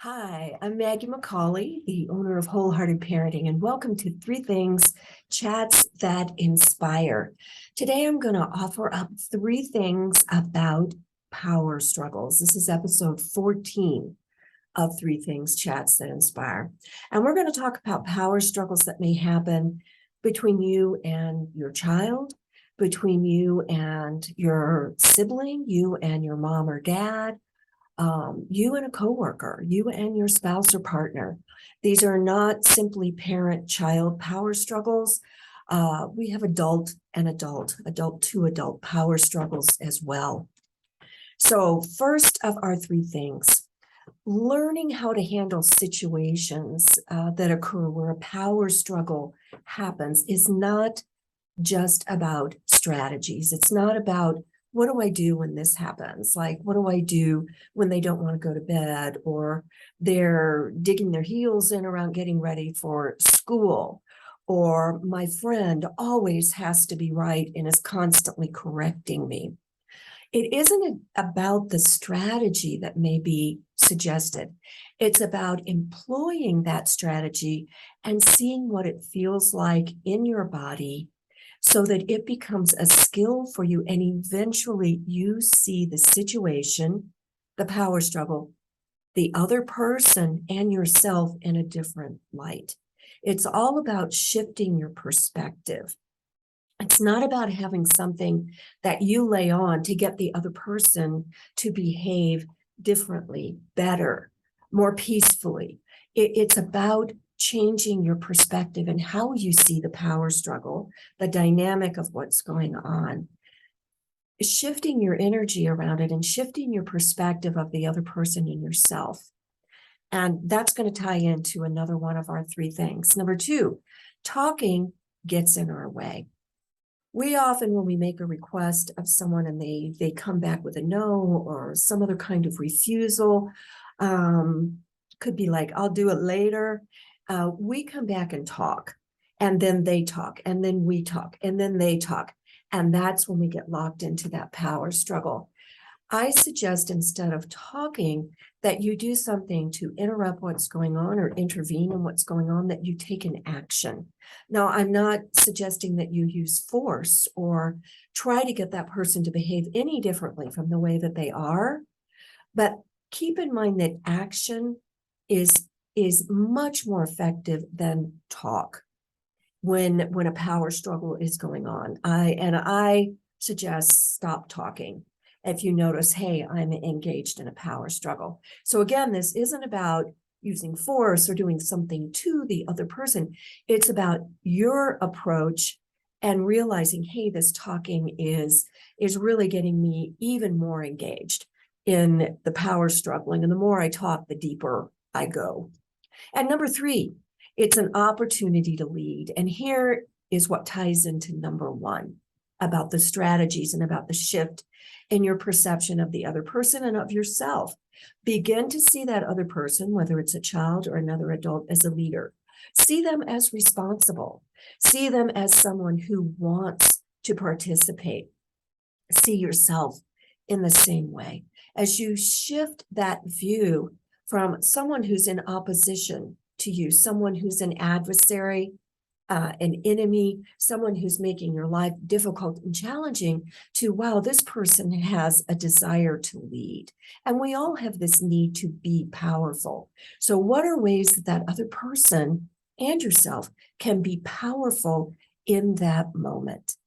Hi, I'm Maggie Macaulay, the owner of Wholehearted Parenting, and welcome to Three Things Chats That Inspire. Today, I'm going to offer up three things about power struggles. This is episode 14 of Three Things Chats That Inspire. And we're going to talk about power struggles that may happen between you and your child, between you and your sibling, you and your mom or dad, you and a coworker, you and your spouse or partner. These are not simply parent-child power struggles. We have adult and adult to adult power struggles as well. So first of our three things, learning how to handle situations that occur where a power struggle happens is not just about strategies. It's not about what do I do when this happens? Like, what do I do when they don't want to go to bed or they're digging their heels in around getting ready for school, or my friend always has to be right and is constantly correcting me. It isn't about the strategy that may be suggested. It's about employing that strategy and seeing what it feels like in your body so that it becomes a skill for you, and eventually you see the situation, the power struggle, the other person, and yourself in a different light. It's all about shifting your perspective. It's not about having something that you lay on to get the other person to behave differently, better, more peacefully. It's about changing your perspective and how you see the power struggle, the dynamic of what's going on, shifting your energy around it and shifting your perspective of the other person and yourself. And that's going to tie into another one of our three things. Number two, talking gets in our way. We often, when we make a request of someone and they come back with a no or some other kind of refusal, could be like, I'll do it later. We come back and talk, and then they talk, and then we talk, and then they talk. And that's when we get locked into that power struggle. I suggest instead of talking that you do something to interrupt what's going on or intervene in what's going on, that you take an action. Now, I'm not suggesting that you use force or try to get that person to behave any differently from the way that they are, but keep in mind that action is much more effective than talk when a power struggle is going on. I suggest stop talking if you notice, hey, I'm engaged in a power struggle. So again, this isn't about using force or doing something to the other person. It's about your approach and realizing, hey, this talking is really getting me even more engaged in the power struggling. And the more I talk, the deeper I go. And number three, it's an opportunity to lead. And here is what ties into number one about the strategies and about the shift in your perception of the other person and of yourself. Begin to see that other person, whether it's a child or another adult, as a leader. See them as responsible. See them as someone who wants to participate. See yourself in the same way. As you shift that view from someone who's in opposition to you, someone who's an adversary, an enemy, someone who's making your life difficult and challenging, to, wow, this person has a desire to lead. And we all have this need to be powerful. So what are ways that that other person and yourself can be powerful in that moment?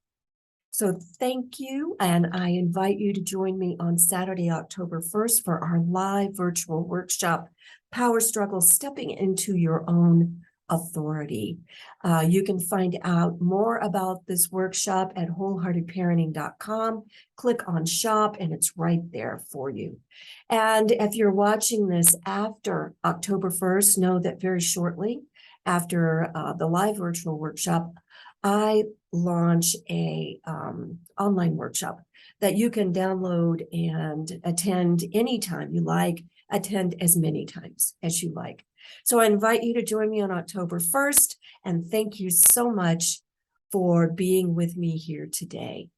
So thank you, and I invite you to join me on Saturday, October 1st for our live virtual workshop, Power Struggle, Stepping into Your Own Authority. You can find out more about this workshop at wholeheartedparenting.com. Click on shop and it's right there for you. And if you're watching this after October 1st, know that very shortly after the live virtual workshop, I launch a online workshop that you can download and attend anytime you like, attend as many times as you like. So I invite you to join me on October 1st, and thank you so much for being with me here today.